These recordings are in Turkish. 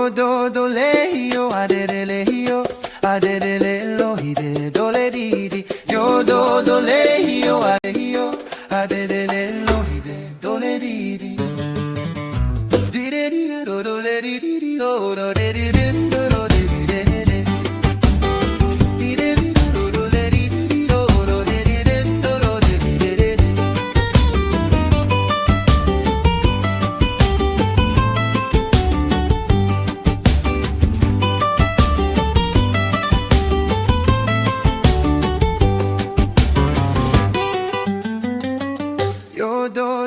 do do le yo adere le yo adere le lo hide do le di di yo do le yo adere le lo hide do le di di di di do le di di do de di di do de di de de di di do le di di do de di de do de di de de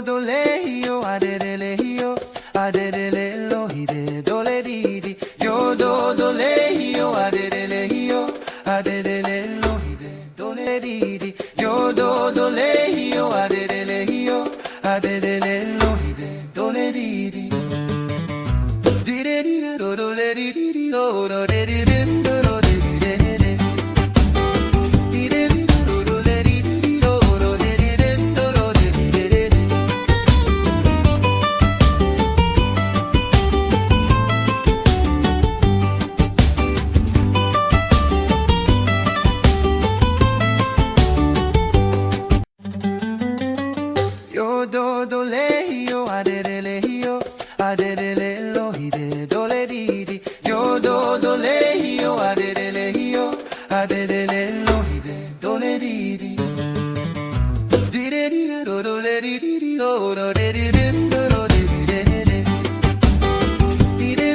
do le yo adere le yo adere le lo hide do le di di yo do le yo adere le yo adere le lo hide do le di di yo do le yo adere le yo adere le lo hide do le di di di di do le di di do de di di do de di de de di di do le di di do de di di do de di de de yo do le yo adere le yo adere le lo hide do le di di yo do le yo adere le yo adere le lo hide do le di di di di do le di di do de di di do de di de de di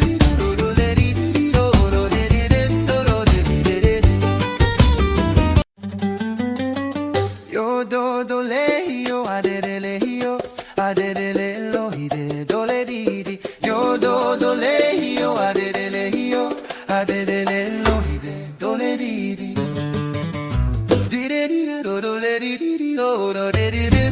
di do le di di do de di di do de di de de yo do le yo adere le yo adere le lo hide do le di di yo do le yo adere le yo adere le lo hide do le di di di di do le di di do de di di